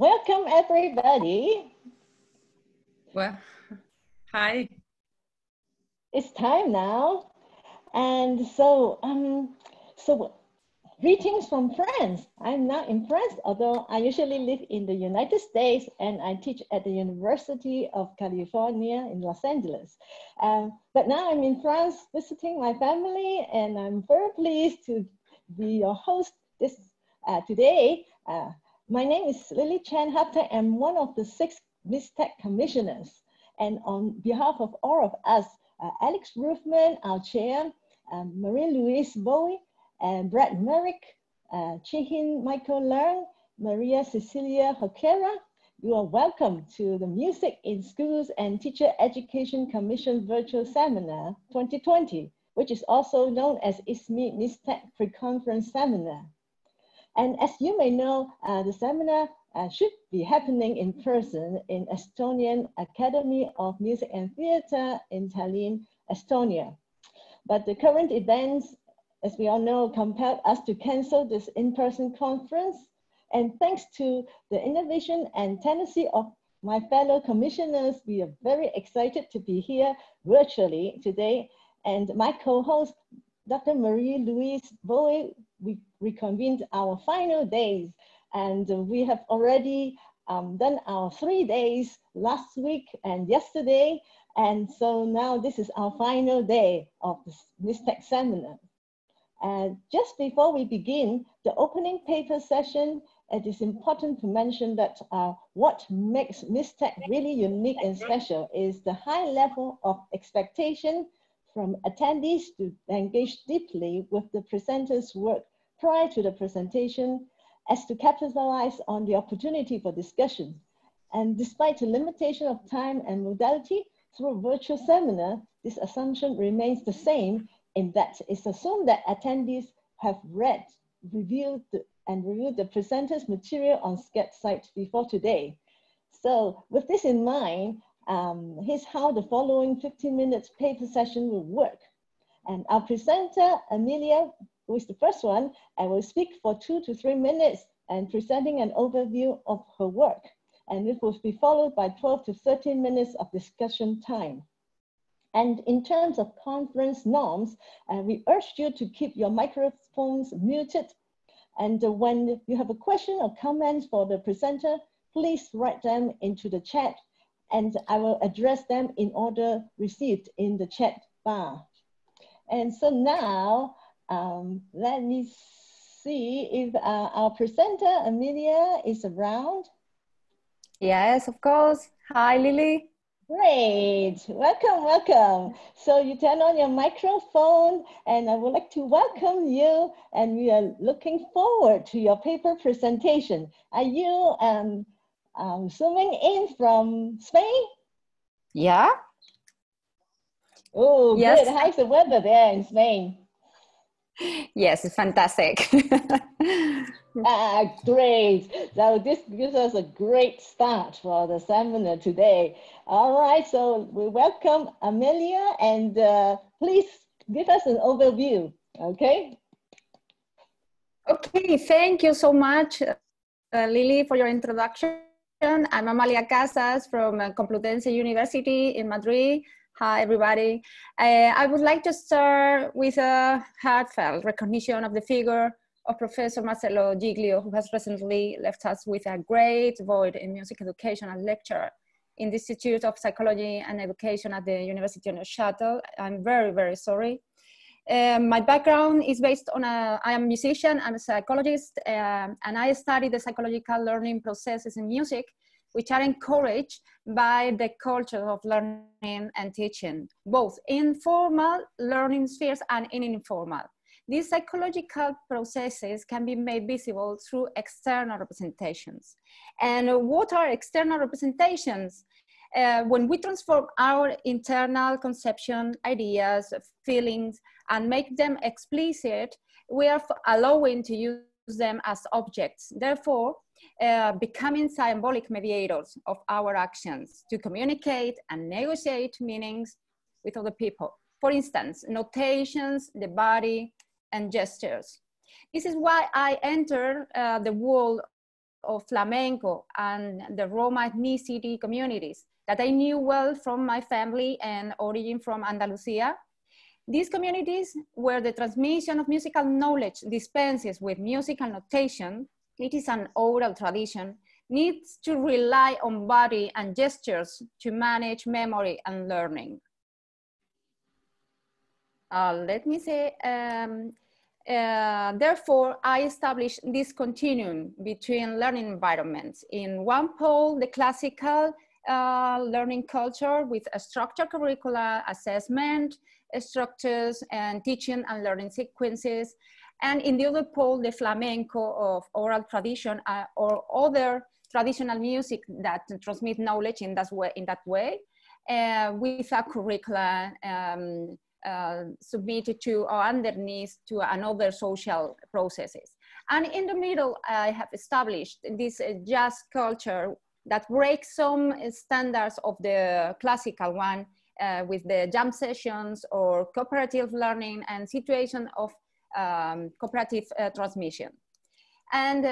Welcome, everybody. Well, hi. It's time now. And so greetings from France. I'm now in France, although I usually live in the United States and I teach at the University of California in Los Angeles. But now I'm in France visiting my family, and I'm very pleased to be your host today. My name is Chen Hafteck. I'm one of the 6 MISTEC commissioners. And on behalf of all of us, Alex Ruthmann, our chair, Marie-Louise Bowie, and Brad Merrick, Chihin Michael Learn, Maria Cecilia Hoquera, you are welcome to the Music in Schools and Teacher Education Commission Virtual Seminar 2020, which is also known as ISME MISTEC Pre-Conference Seminar. And as you may know, the seminar should be happening in person in Estonian Academy of Music and Theatre in Tallinn, Estonia. But the current events, as we all know, compelled us to cancel this in-person conference. And thanks to the innovation and tenacity of my fellow commissioners, we are very excited to be here virtually today. And my co-host, Dr. Marie-Louise Bowie, we reconvened our final days, and we have already done our 3 days last week and yesterday. And so now this is our final day of this MISTEC seminar. And just before we begin the opening paper session, it is important to mention that what makes MISTEC really unique and special is the high level of expectation from attendees to engage deeply with the presenter's work prior to the presentation, as to capitalize on the opportunity for discussion. And despite the limitation of time and modality through a virtual seminar, this assumption remains the same, in that it's assumed that attendees have read, reviewed the presenter's material on Sketch site before today. So with this in mind, here's how the following 15 minutes paper session will work. And our presenter, Amelia, who is the first one, and will speak for 2 to 3 minutes and presenting an overview of her work. And it will be followed by 12 to 13 minutes of discussion time. And in terms of conference norms, we urge you to keep your microphones muted. And when you have a question or comment for the presenter, please write them into the chat, and I will address them in order received in the chat bar. And so now, let me see if our presenter, Amelia, is around. Yes, of course. Hi, Lily. Great, welcome, welcome. So you turn on your microphone, and I would like to welcome you, and we are looking forward to your paper presentation. Are you zooming in from Spain? Yeah. Oh, yes. Good. How's the weather there in Spain? Yes, it's fantastic. Great. So this gives us a great start for the seminar today. All right, so we welcome Amelia, and please give us an overview, okay? Okay, thank you so much, Lily, for your introduction. I'm Amelia Casas from Complutense University in Madrid. Hi, everybody. I would like to start with a heartfelt recognition of the figure of Professor Marcelo Giglio, who has recently left us with a great void in music education and lecturer in the Institute of Psychology and Education at the University of Neuchâtel. I'm very, very sorry. My background is based on I am a musician, I'm a psychologist, and I study the psychological learning processes in music, which are encouraged by the culture of learning and teaching, both in formal learning spheres and in informal. These psychological processes can be made visible through external representations. And what are external representations? When we transform our internal conception, ideas, feelings, and make them explicit, we are allowing to use them as objects. Therefore, becoming symbolic mediators of our actions to communicate and negotiate meanings with other people. For instance, notations, the body, and gestures. This is why I entered the world of flamenco and the Roma ethnicity communities that I knew well from my family and origin from Andalusia. These communities, where the transmission of musical knowledge dispenses with musical notation, it is an oral tradition, needs to rely on body and gestures to manage memory and learning. Let me say, therefore, I established this continuum between learning environments. In one pole, the classical learning culture with a structured curricula, assessment, structures, and teaching and learning sequences. And in the other pole, the flamenco of oral tradition or other traditional music that transmit knowledge in that way with a curricula submitted to or underneath to another social processes. And in the middle, I have established this jazz culture that breaks some standards of the classical one with the jam sessions or cooperative learning and situation of cooperative transmission. And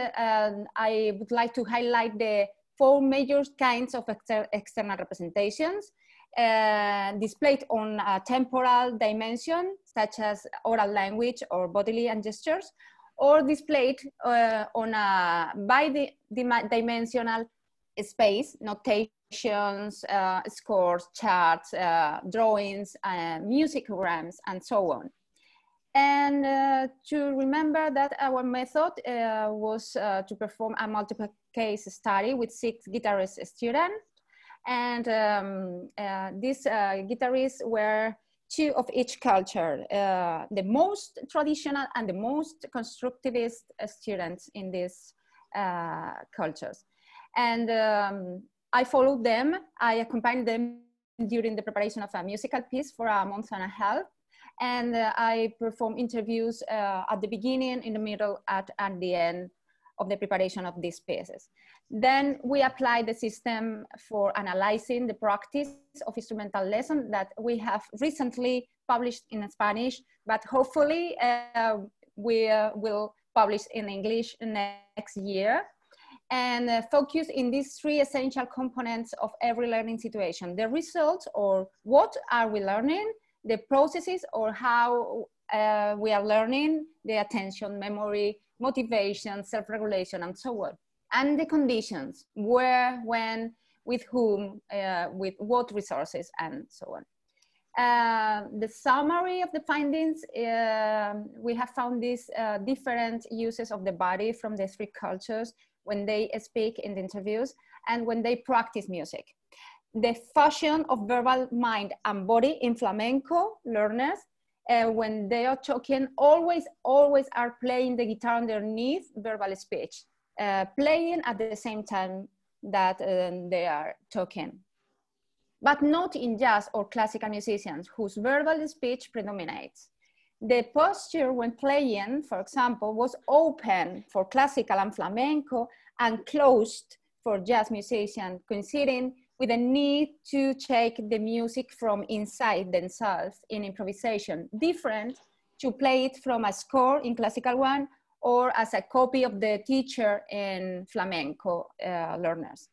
I would like to highlight the 4 major kinds of external representations displayed on a temporal dimension, such as oral language or bodily and gestures, or displayed on a bidimensional space, notations, scores, charts, drawings, musicograms, and so on. And to remember that our method was to perform a multiple case study with 6 guitarist students. And these guitarists were 2 of each culture, the most traditional and the most constructivist students in these cultures. And I followed them, I accompanied them during the preparation of a musical piece for a month and a half. And I performed interviews at the beginning, in the middle, at the end of the preparation of these pieces. Then we applied the system for analyzing the practice of instrumental lesson that we have recently published in Spanish, but hopefully we will publish in English next year. And focus in these 3 essential components of every learning situation: the results, or what are we learning, the processes, or how we are learning, the attention, memory, motivation, self-regulation, and so on. And the conditions: where, when, with whom, with what resources, and so on. The summary of the findings, we have found these different uses of the body from the 3 cultures when they speak in the interviews and when they practice music. The fusion of verbal mind and body in flamenco learners, when they are talking, always are playing the guitar underneath verbal speech, playing at the same time that they are talking. But not in jazz or classical musicians whose verbal speech predominates. The posture when playing, for example, was open for classical and flamenco and closed for jazz musicians, coinciding with a need to take the music from inside themselves in improvisation, different to play it from a score in classical one or as a copy of the teacher in flamenco learners.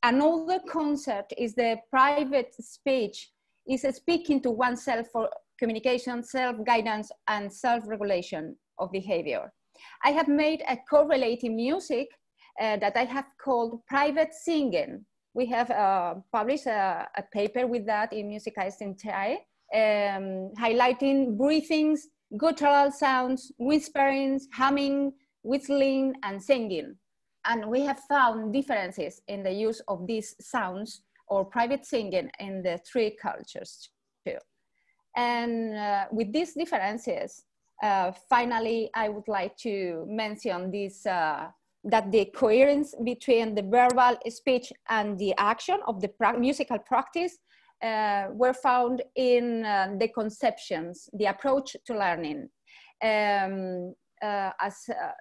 Another concept is the private speech, is speaking to oneself for communication, self-guidance, and self-regulation of behavior. I have made a correlative music that I have called private singing. We have published a paper with that in Musica Essenziale, highlighting breathings, guttural sounds, whisperings, humming, whistling, and singing. And we have found differences in the use of these sounds or private singing in the 3 cultures too. And with these differences, finally, I would like to mention this, that the coherence between the verbal speech and the action of the musical practice were found in the conceptions, the approach to learning. As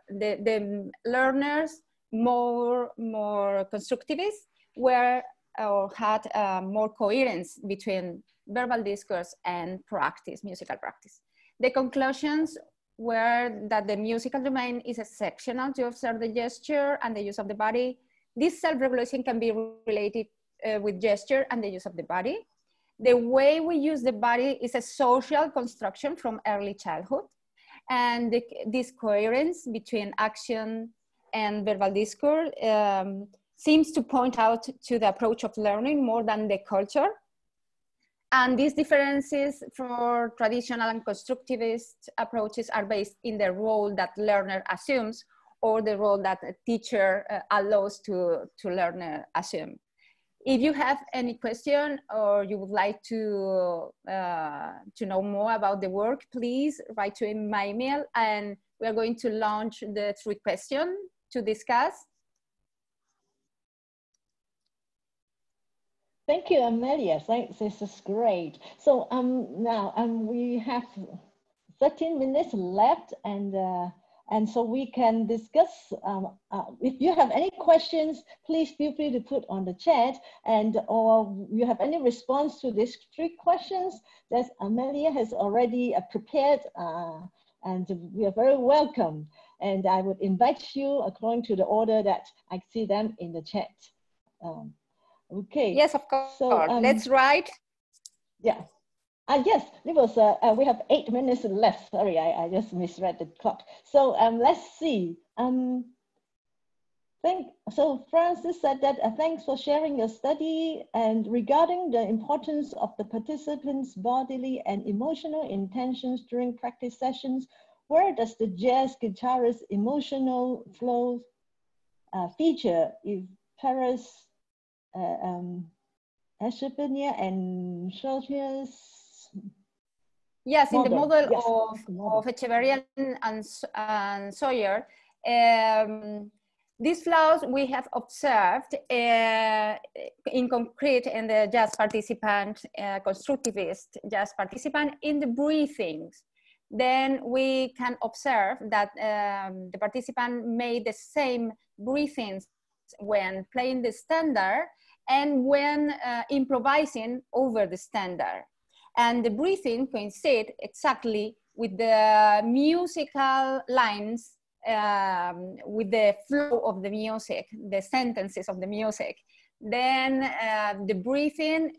the learners, more constructivist, were or had more coherence between verbal discourse and practice, musical practice. The conclusions where that the musical domain is exceptional to observe the gesture and the use of the body. This self-regulation can be related with gesture and the use of the body. The way we use the body is a social construction from early childhood. And this coherence between action and verbal discourse seems to point out to the approach of learning more than the culture. And these differences for traditional and constructivist approaches are based in the role that learner assumes or the role that a teacher allows to learner assume. If you have any question or you would like to know more about the work, please write to my email and we are going to launch the 3 questions to discuss. Thank you, Amelia. Thanks, this is great. So now we have 13 minutes left, and so we can discuss. If you have any questions, please feel free to put on the chat, and or you have any response to these 3 questions that Amelia has already prepared, and we are very welcome. And I would invite you according to the order that I see them in the chat. Okay. Yes, of course. So, let's write. Yeah. Yes, it was. We have 8 minutes left. Sorry, I just misread the clock. So let's see. So Francis said that thanks for sharing your study, and regarding the importance of the participants' bodily and emotional intentions during practice sessions, where does the jazz guitarist's emotional flow feature if Paris Eschebenia and Schultes? Yes, in the model yes, of Echeverria and Sawyer, these flows we have observed in concrete in the jazz participant, constructivist jazz participant in the breathings. Then we can observe that the participant made the same breathings when playing the standard and when improvising over the standard. And the breathing coincide exactly with the musical lines, with the flow of the music, the sentences of the music. Then the breathing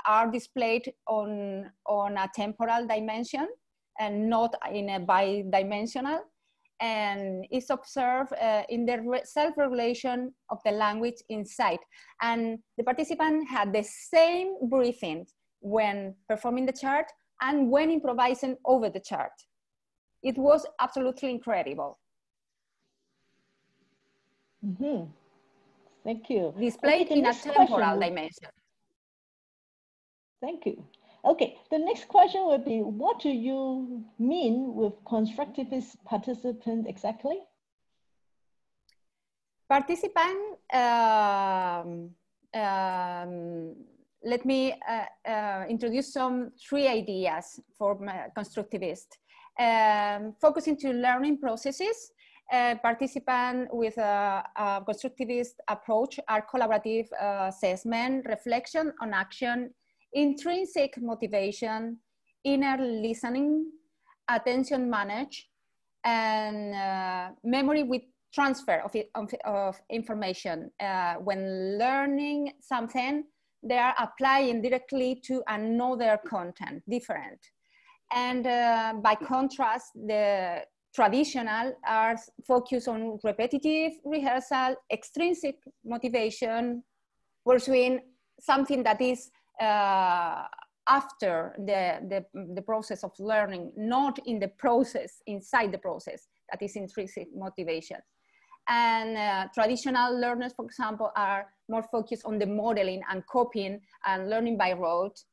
are displayed on a temporal dimension and not in a bidimensional, and is observed in the self-regulation of the language inside. And the participant had the same breathing when performing the chart and when improvising over the chart. It was absolutely incredible. Mm-hmm. Thank you. Displayed in a temporal dimension. Thank you. Okay, the next question would be, what do you mean with constructivist participant exactly? Participant, let me introduce some 3 ideas for constructivist. Focusing to learning processes, participants with a constructivist approach are collaborative assessment, reflection on action, intrinsic motivation, inner listening, attention manage, and memory with transfer of information. When learning something, they are applying directly to another content, different. And by contrast, the traditional are focused on repetitive rehearsal, extrinsic motivation, pursuing something that is after the process of learning, not in the process, inside the process, that is intrinsic motivation. And traditional learners, for example, are more focused on the modeling and copying and learning by rote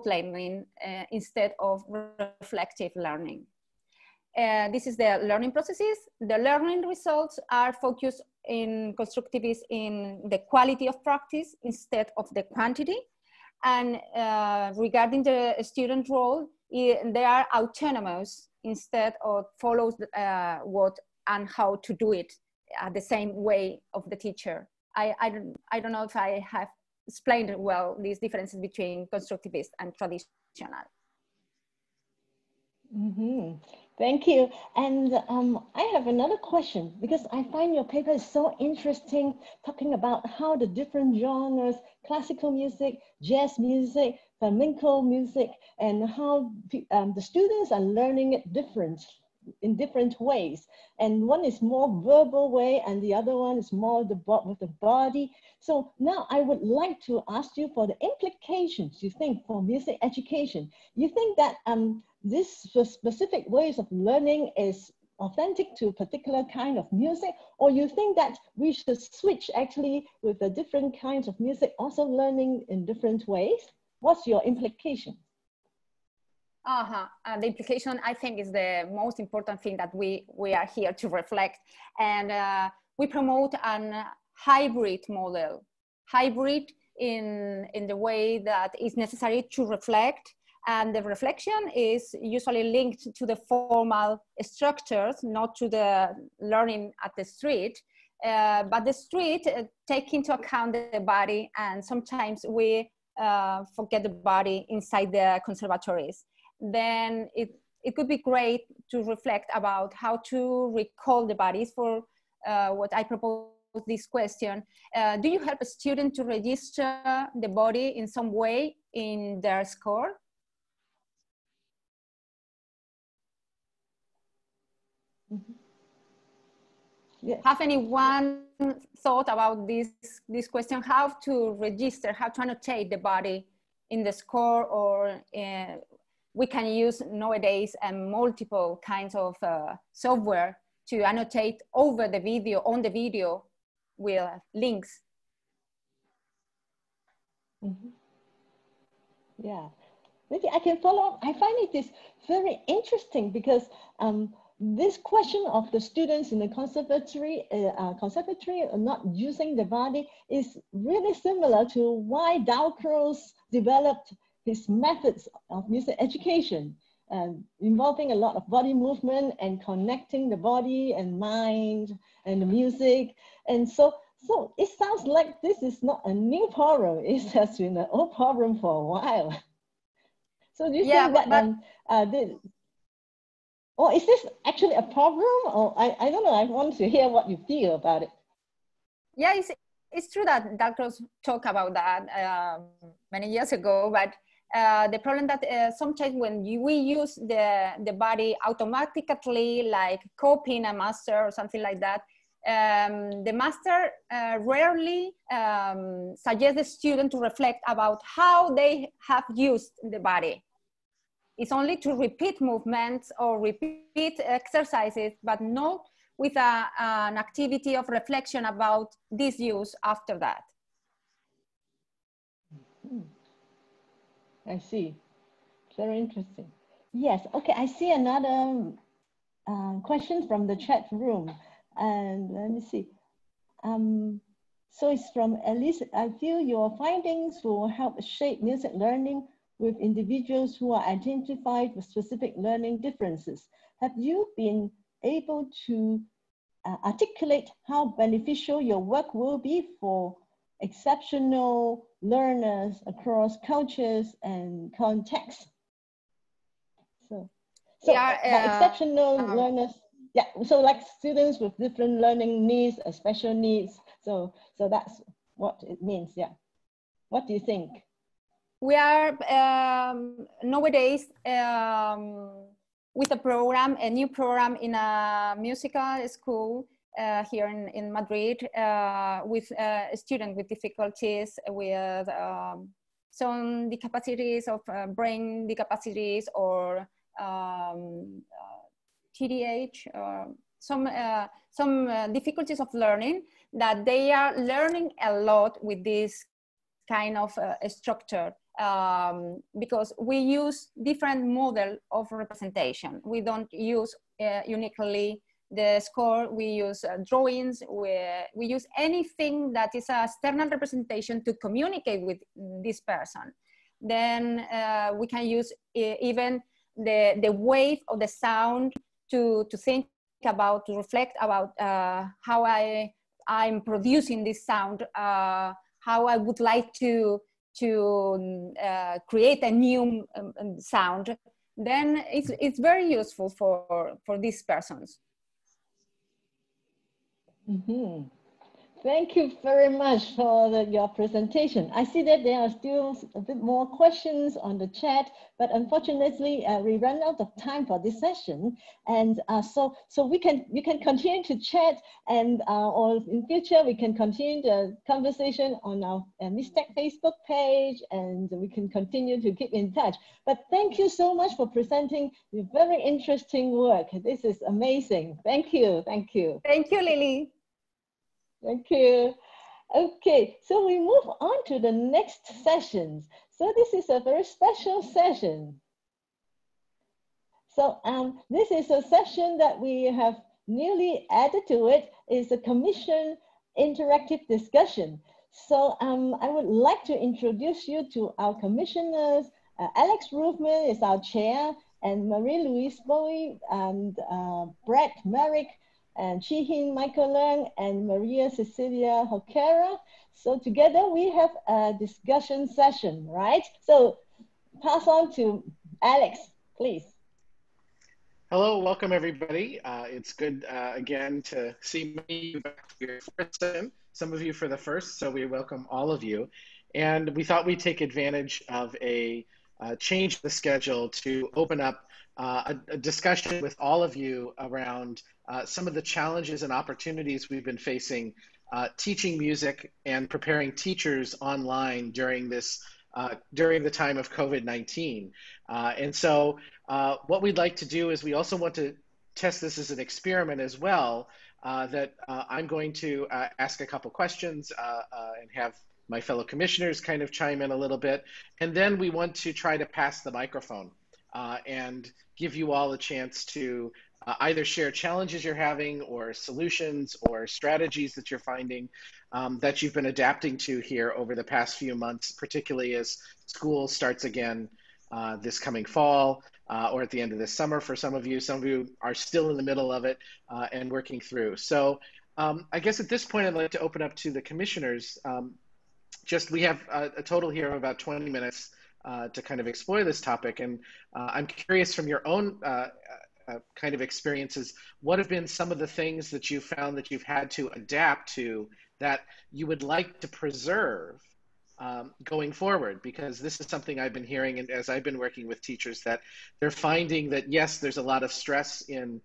learning instead of reflective learning. This is the learning processes. The learning results are focused in constructivists in the quality of practice instead of the quantity. And regarding the student role, they are autonomous instead of follows what and how to do it the same way of the teacher. I don't know if I have explained well these differences between constructivist and traditional. Mm-hmm. Thank you. And I have another question because I find your paper is so interesting, talking about how the different genres, classical music, jazz music, flamenco music, and how the students are learning it in different ways. And one is more verbal way, and the other one is more with the body. So now I would like to ask you for the implications you think for music education. You think that this specific ways of learning is authentic to a particular kind of music, or you think that we should switch actually with the different kinds of music, also learning in different ways? What's your implication? The implication, I think, is the most important thing that we are here to reflect. And we promote an hybrid model, hybrid in the way that is necessary to reflect. And the reflection is usually linked to the formal structures, not to the learning at the street. But the street take into account the body, and sometimes we forget the body inside the conservatories. Then it could be great to reflect about how to recall the bodies. For what I propose this question, do you help a student to register the body in some way in their score? Mm-hmm. Yes. Have anyone thought about this question, how to register, how to annotate the body in the score? Or we can use nowadays multiple kinds of software to annotate over the video, on the video, with links. Mm-hmm. Yeah, maybe I can follow up. I find it is very interesting because this question of the students in the conservatory not using the body is really similar to why Dalcroze developed his methods of music education, involving a lot of body movement and connecting the body and mind and the music. And so it sounds like this is not a new problem. It has been an old problem for a while. So do you think that or is this actually a problem? Or I don't know, I want to hear what you feel about it. Yeah, it's true that Dalcroze talked about that many years ago, but the problem that sometimes when we use the body automatically, like copying a master or something like that, the master rarely suggests the student to reflect about how they have used the body. It's only to repeat movements or repeat exercises, but not with an activity of reflection about this use after that. I see. Very interesting. Yes. Okay. I see another question from the chat room, and let me see. So it's from Elise. I feel your findings will help shape music learning with individuals who are identified with specific learning differences. Have you been able to articulate how beneficial your work will be for exceptional learners across cultures and contexts? So by exceptional learners, yeah, so like students with different learning needs, special needs. So that's what it means, yeah. What do you think? We are nowadays with a new program in a musical school here in Madrid with a student with difficulties, with some discapacities of brain discapacities or TDAH, some difficulties of learning, that they are learning a lot with this kind of structure. Because we use different model of representation. We don't use uniquely the score, we use drawings, we use anything that is an external representation to communicate with this person. Then we can use even the wave of the sound to think about, to reflect about how I'm producing this sound, how I would like to create a new sound. then it's very useful for these persons. Mm-hmm. Thank you very much for your presentation. I see that there are still a bit more questions on the chat, but unfortunately, we ran out of time for this session. And so you can continue to chat, and or in future, we can continue the conversation on our MISTEC Facebook page, and we can continue to keep in touch. But thank you so much for presenting your very interesting work. This is amazing. Thank you. Thank you. Thank you, Lily. Thank you. Okay, so we move on to the next sessions. So this is a very special session. So this is a session that we have newly added to it. It's a commission interactive discussion. So I would like to introduce you to our commissioners. Alex Ruthmann is our chair, and Marie-Louise Bowie and Brett Merrick, and Chi-Hin Michael Leung, and Maria Cecilia Hoquera. So together we have a discussion session, right? So pass on to Alex, please. Hello, welcome everybody. It's good again to see me back for your first session, some of you for the first, so we welcome all of you. And we thought we'd take advantage of a change in the schedule to open up a discussion with all of you around some of the challenges and opportunities we've been facing teaching music and preparing teachers online during this during the time of COVID-19. And so what we'd like to do is we also want to test this as an experiment as well, that I'm going to ask a couple questions and have my fellow commissioners kind of chime in a little bit. And then we want to try to pass the microphone and give you all a chance to either share challenges you're having or solutions or strategies that you're finding that you've been adapting to here over the past few months, particularly as school starts again this coming fall or at the end of this summer for some of you. Some of you are still in the middle of it and working through. So I guess at this point, I'd like to open up to the commissioners. We have a total here of about 20 minutes to kind of explore this topic. And I'm curious from your own kind of experiences, what have been some of the things that you found that you've had to adapt to that you would like to preserve going forward? Because this is something I've been hearing, and as I've been working with teachers, that they're finding that, yes, there's a lot of stress in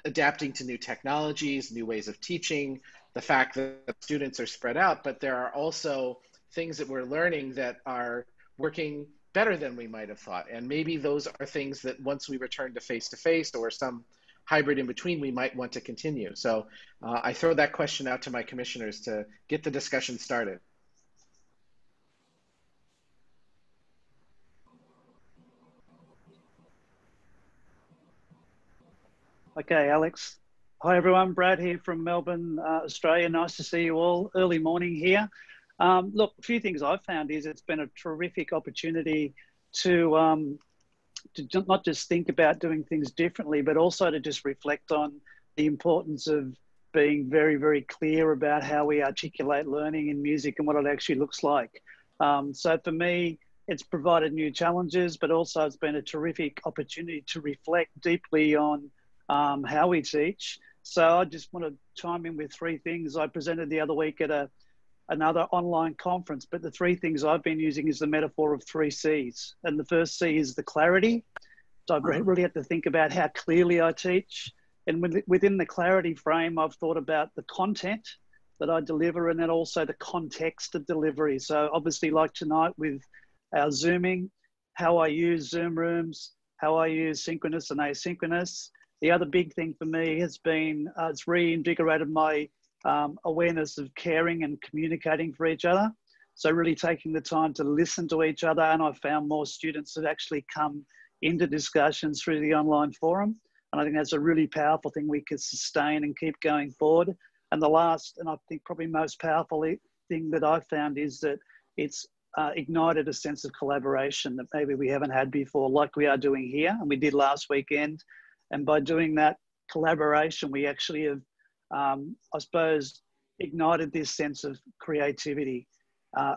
adapting to new technologies, new ways of teaching, the fact that students are spread out, but there are also things that we're learning that are working better than we might have thought. And maybe those are things that once we return to face-to-face or some hybrid in between, we might want to continue. So I throw that question out to my commissioners to get the discussion started. Okay, Alex. Hi, everyone. Brad here from Melbourne, Australia. Nice to see you all. Early morning here. Look, a few things I've found is it's been a terrific opportunity to not just think about doing things differently, but also to just reflect on the importance of being very, very clear about how we articulate learning in music and what it actually looks like. So for me, it's provided new challenges, but also it's been a terrific opportunity to reflect deeply on how we teach. So I just want to chime in with three things. I presented the other week at another online conference, but the three things I've been using is the metaphor of 3 C's. And the first C is the clarity. So I really had to think about how clearly I teach. And within the clarity frame, I've thought about the content that I deliver and then also the context of delivery. So obviously like tonight with our Zooming, how I use Zoom rooms, how I use synchronous and asynchronous. The other big thing for me has been, it's reinvigorated my awareness of caring and communicating for each other. So really taking the time to listen to each other. And I've found more students that actually come into discussions through the online forum. And I think that's a really powerful thing we could sustain and keep going forward. And the last, and I think probably most powerful thing that I've found is that it's ignited a sense of collaboration that maybe we haven't had before, like we are doing here and we did last weekend. And by doing that collaboration, we actually have, I suppose, ignited this sense of creativity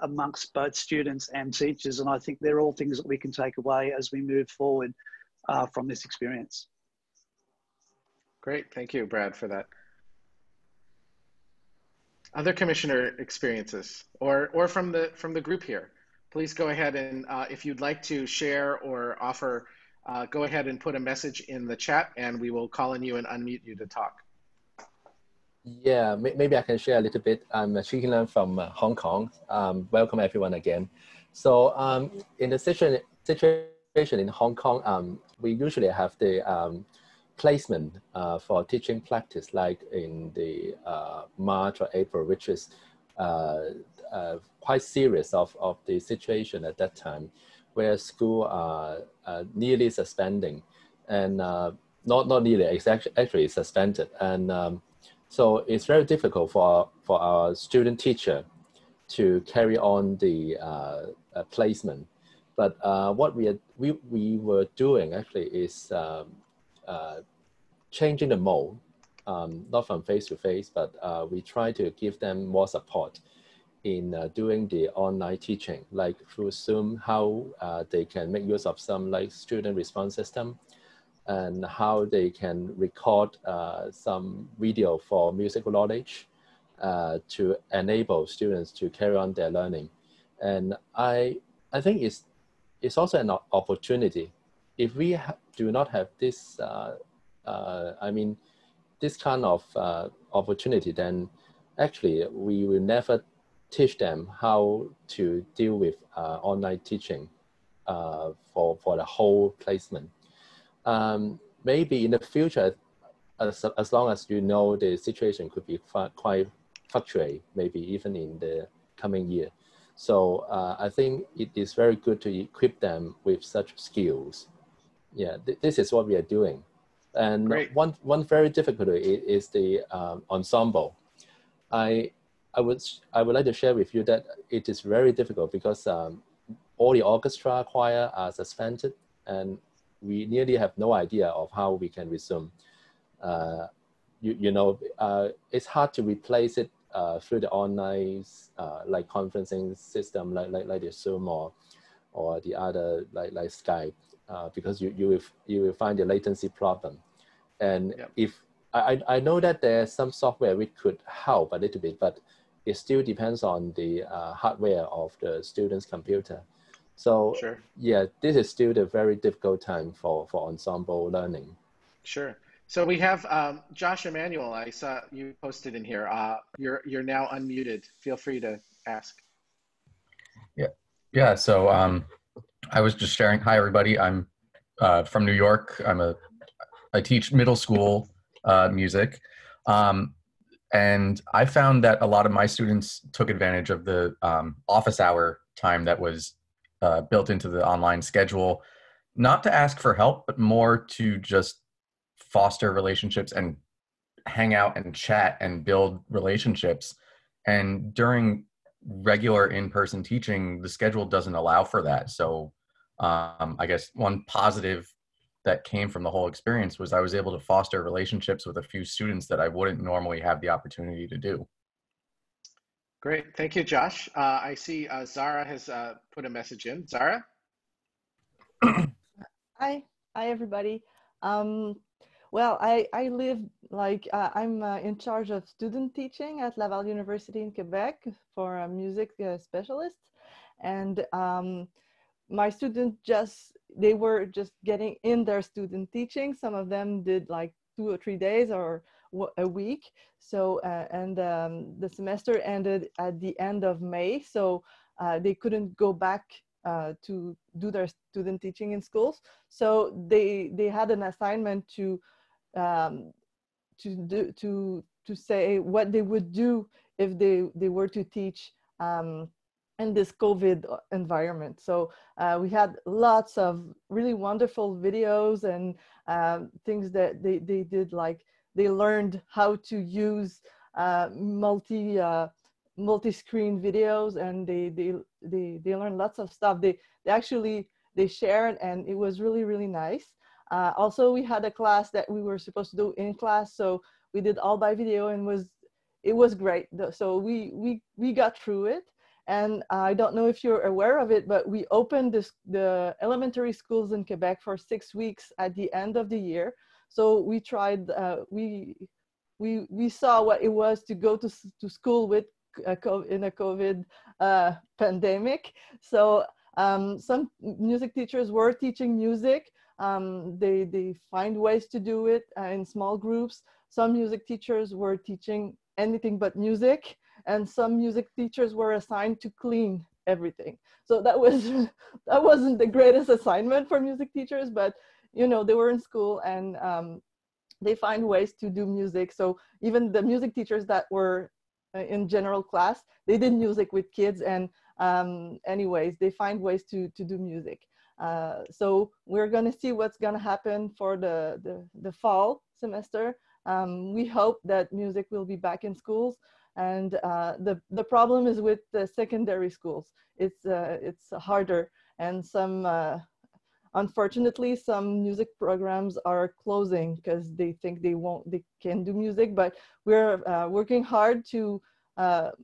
amongst both students and teachers. And I think they're all things that we can take away as we move forward. from this experience. Great, thank you, Brad, for that. Other commissioner experiences, or from the group here, please go ahead and if you'd like to share or offer, go ahead and put a message in the chat, and we will call on you and unmute you to talk. Yeah, maybe I can share a little bit. I'm Chikin from Hong Kong. Welcome everyone again. So in the situation in Hong Kong, we usually have the placement for teaching practice, like in the March or April, which is quite serious of the situation at that time, where school are nearly suspending, and not nearly, it's actually suspended. And so it's very difficult for our student teacher to carry on the placement. But what we were doing actually is changing the mode, not from face-to-face, but we try to give them more support in doing the online teaching, like through Zoom, how they can make use of some like student response system, and how they can record some video for musical knowledge to enable students to carry on their learning. And I think it's also an opportunity. If we do not have this, this kind of opportunity, then actually we will never teach them how to deal with online teaching for the whole placement. Maybe in the future, as long as you know the situation could be quite fluctuate, maybe even in the coming year. So I think it is very good to equip them with such skills. Yeah, this is what we are doing. And Great. one very difficulty is the ensemble. I would like to share with you that it is very difficult because all the orchestra choir are suspended, and we nearly have no idea of how we can resume. It's hard to replace it through the online like conferencing system like the Zoom or the other like Skype, because you will find the latency problem. And yep. If I know that there's some software which could help a little bit, but it still depends on the hardware of the student's computer. So sure. Yeah, this is still the very difficult time for ensemble learning. Sure. So we have Josh Emmanuel. I saw you posted in here. You're now unmuted. Feel free to ask. Yeah. So I was just sharing. Hi, everybody. I'm from New York. I teach middle school music, and I found that a lot of my students took advantage of the office hour time that was built into the online schedule, not to ask for help, but more to just foster relationships and hang out and chat and build relationships. And during regular in-person teaching, the schedule doesn't allow for that. So I guess one positive that came from the whole experience was I was able to foster relationships with a few students that I wouldn't normally have the opportunity to do. Great, thank you, Josh. I see Zara has put a message in. Zara? Hi everybody. Well, I live I'm in charge of student teaching at Laval University in Quebec for a music specialist, and my students they were just getting in their student teaching. Some of them did like 2 or 3 days or a week. So the semester ended at the end of May, so they couldn't go back to do their student teaching in schools. So they had an assignment to say what they would do if they were to teach in this COVID environment. So we had lots of really wonderful videos and things that they did, like they learned how to use multi-screen videos, and they learned lots of stuff. They shared, and it was really, really nice. Also, we had a class that we were supposed to do in class, so we did all by video, and it was great. So we got through it, And I don't know if you're aware of it, but we opened the elementary schools in Quebec for 6 weeks at the end of the year. So we tried, we saw what it was to go to school with in a COVID pandemic. So some music teachers were teaching music. They find ways to do it in small groups. Some music teachers were teaching anything but music, and some music teachers were assigned to clean everything. So that wasn't the greatest assignment for music teachers, but you know, they were in school and they find ways to do music. So even the music teachers that were in general class, they did music with kids, and anyways, they find ways to do music. So we're gonna see what's gonna happen for the fall semester. We hope that music will be back in schools, and the problem is with the secondary schools. It's harder, and unfortunately, some music programs are closing because they think they can do music. But we're working hard to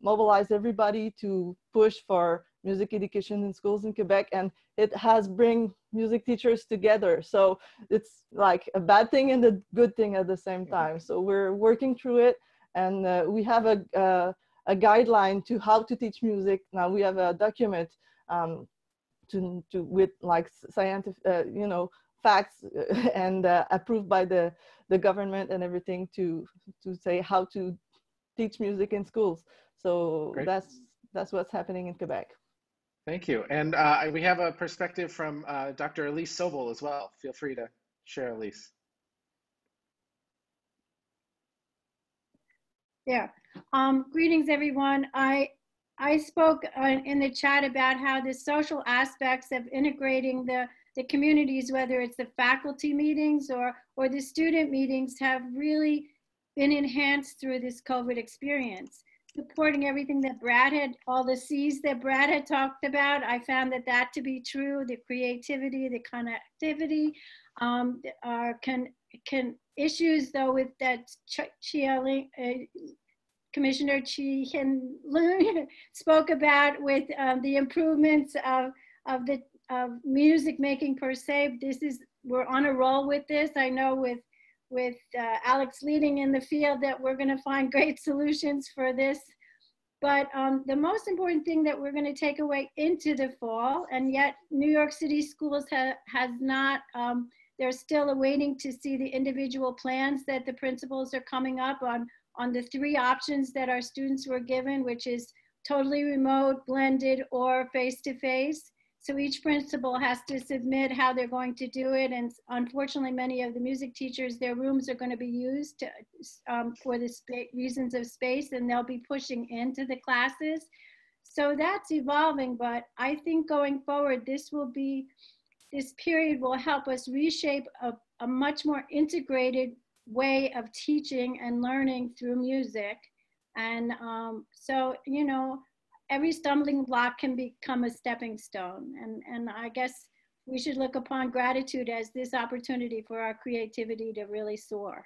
mobilize everybody to push for music education in schools in Quebec, and it has bring music teachers together. So it's like a bad thing and a good thing at the same time. So we're working through it, and we have a guideline to how to teach music. Now we have a document with like scientific, you know, facts and approved by the government and everything to say how to teach music in schools. So Great. that's what's happening in Quebec. Thank you. And we have a perspective from Dr. Elise Sobel as well. Feel free to share, Elise. Yeah. Greetings, everyone. I spoke in the chat about how the social aspects of integrating the communities, whether it's the faculty meetings or the student meetings, have really been enhanced through this COVID experience. Supporting everything that Brad had, all the C's that Brad had talked about, I found that to be true. The creativity, the connectivity, issues though with that Commissioner Chen spoke about with the improvements of music making per se. We're on a roll with this. I know with Alex leading in the field that we're going to find great solutions for this. But the most important thing that we're going to take away into the fall, and yet New York City schools has not, they're still awaiting to see the individual plans that the principals are coming up on the 3 options that our students were given, which is totally remote, blended, or face-to-face. So each principal has to submit how they're going to do it. And unfortunately, many of the music teachers, their rooms are going to be used for the reasons of space, and they'll be pushing into the classes. So that's evolving, but I think going forward, this period will help us reshape a much more integrated way of teaching and learning through music. And so, you know, every stumbling block can become a stepping stone. And I guess we should look upon gratitude as this opportunity for our creativity to really soar.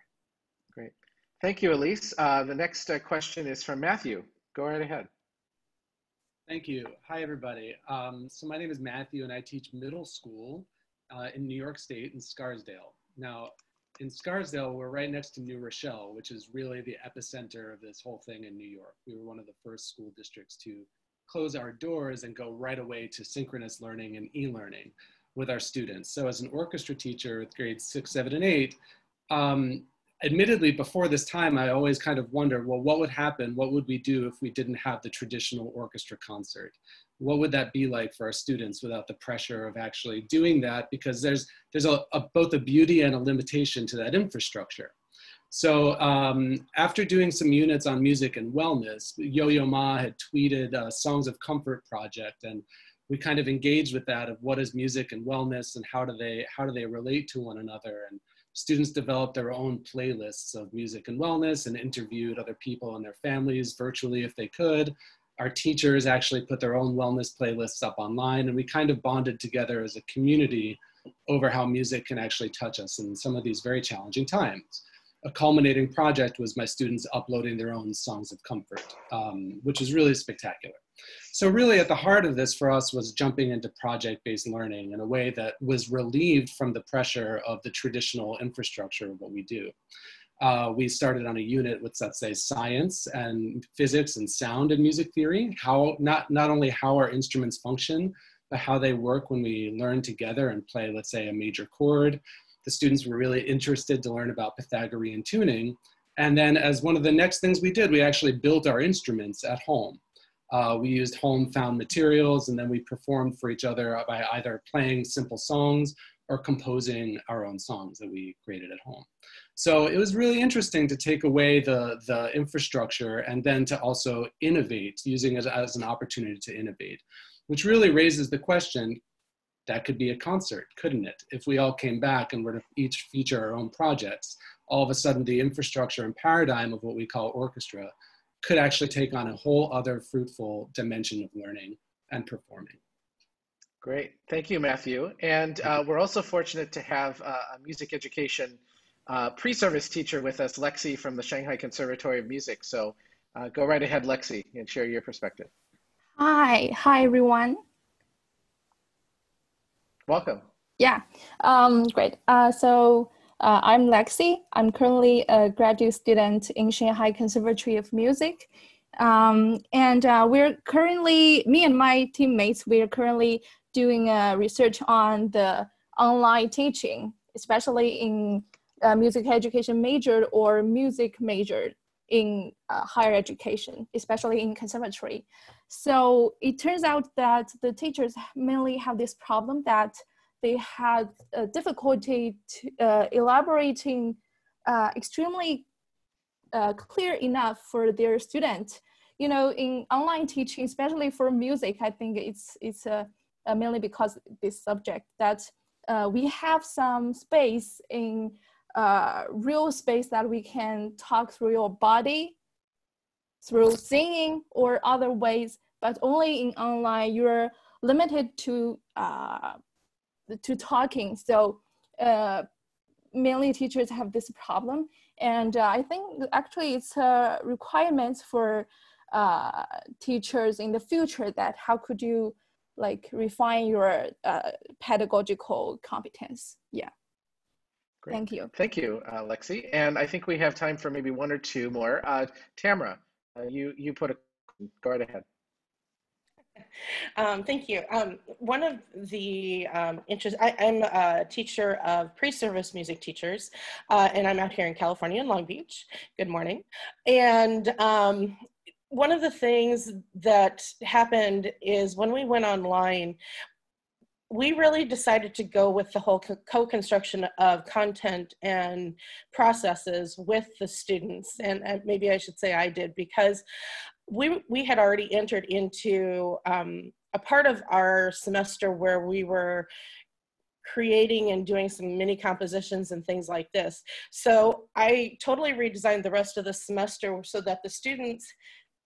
Great. Thank you, Elise. The next question is from Matthew. Go right ahead. Thank you. Hi, everybody. So my name is Matthew, and I teach middle school in New York State in Scarsdale. Now, in Scarsdale, we're right next to New Rochelle, which is really the epicenter of this whole thing in New York. We were one of the first school districts to close our doors and go right away to synchronous learning and e-learning with our students. So as an orchestra teacher with grades 6, 7, and 8, admittedly, before this time, I always kind of wondered, well, what would happen? What would we do if we didn't have the traditional orchestra concert? What would that be like for our students without the pressure of actually doing that? Because there's both a beauty and a limitation to that infrastructure. So after doing some units on music and wellness, Yo-Yo Ma had tweeted a Songs of Comfort project, and we kind of engaged with that of what is music and wellness and how do they relate to one another. And students developed their own playlists of music and wellness and interviewed other people and their families virtually if they could. Our teachers actually put their own wellness playlists up online, and we kind of bonded together as a community over how music can actually touch us in some of these very challenging times. A culminating project was my students uploading their own Songs of Comfort, which is really spectacular. So really at the heart of this for us was jumping into project-based learning in a way that was relieved from the pressure of the traditional infrastructure of what we do. We started on a unit with, let's say, science and physics and sound and music theory, how not only how our instruments function, but how they work when we learn together and play, let's say, a major chord. The students were really interested to learn about Pythagorean tuning. And then as one of the next things we did, we actually built our instruments at home. We used home found materials, and then we performed for each other by either playing simple songs or composing our own songs that we created at home. So it was really interesting to take away the infrastructure and then to also innovate, using it as an opportunity to innovate, which really raises the question, that could be a concert, couldn't it? If we all came back and were to each feature our own projects, all of a sudden the infrastructure and paradigm of what we call orchestra could actually take on a whole other fruitful dimension of learning and performing. Great, thank you, Matthew. And we're also fortunate to have a music education pre-service teacher with us, Lexi from the Shanghai Conservatory of Music. So go right ahead, Lexi, and share your perspective. Hi everyone. Welcome. Yeah, great. I'm Lexi. I'm currently a graduate student in Shanghai Conservatory of Music. We're currently, me and my teammates, we're currently doing research on the online teaching, especially in music education major or music major in higher education, especially in conservatory. So it turns out that the teachers mainly have this problem that they had difficulty to, elaborating extremely clear enough for their students. You know, in online teaching, especially for music, I think it's mainly because this subject that we have some space in real space that we can talk through your body, through singing or other ways, but only in online you're limited to talking. So mainly teachers have this problem, and I think actually it's a requirement for teachers in the future that how could you like refine your pedagogical competence. Yeah. Great. Thank you. Thank you, Lexi. And I think we have time for maybe one or two more. Tamara, you put a, go right ahead. Thank you. One of the interests, I'm a teacher of pre-service music teachers, and I'm out here in California in Long Beach. Good morning. And one of the things that happened is when we went online, we really decided to go with the whole co-construction of content and processes with the students. And maybe I should say I did, because we had already entered into a part of our semester where we were creating and doing some mini compositions and things like this. So I totally redesigned the rest of the semester so that the students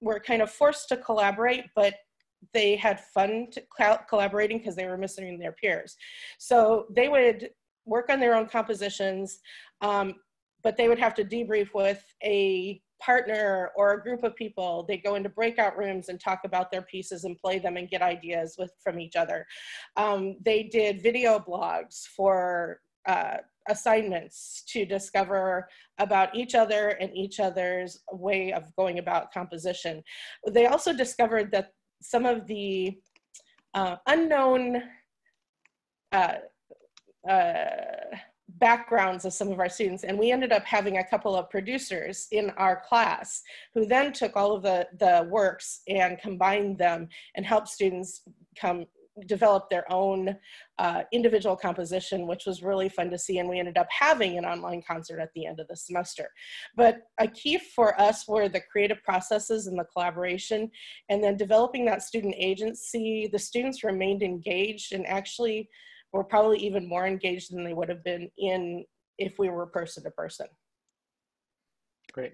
were kind of forced to collaborate, but they had fun collaborating because they were missing their peers. So they would work on their own compositions, but they would have to debrief with a partner or a group of people. They go into breakout rooms and talk about their pieces and play them and get ideas from each other. They did video blogs for assignments to discover about each other and each other's way of going about composition. They also discovered that some of the unknown backgrounds of some of our students, and we ended up having a couple of producers in our class who then took all of the works and combined them and helped students develop their own individual composition, which was really fun to see. And we ended up having an online concert at the end of the semester. But a key for us were the creative processes and the collaboration, and then developing that student agency. The students remained engaged and actually were probably even more engaged than they would have been if we were person to person. Great.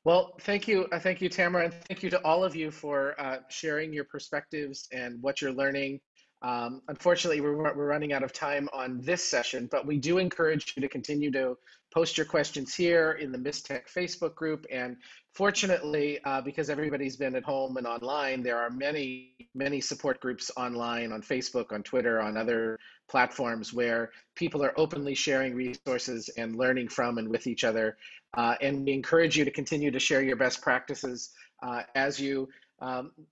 Well, thank you, Tamara, and thank you to all of you for sharing your perspectives and what you're learning Unfortunately, we're running out of time on this session, but we do encourage you to continue to post your questions here in the MISTEC Facebook group. And fortunately, because everybody's been at home and online, there are many, many support groups online, on Facebook, on Twitter, on other platforms where people are openly sharing resources and learning from and with each other. And we encourage you to continue to share your best practices as you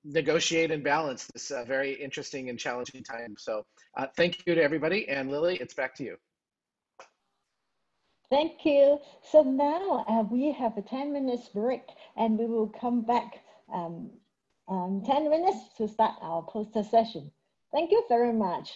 negotiate and balance this very interesting and challenging time. So thank you to everybody. And Lily, it's back to you. Thank you. So now we have a 10 minutes break, and we will come back 10 minutes to start our poster session. Thank you very much.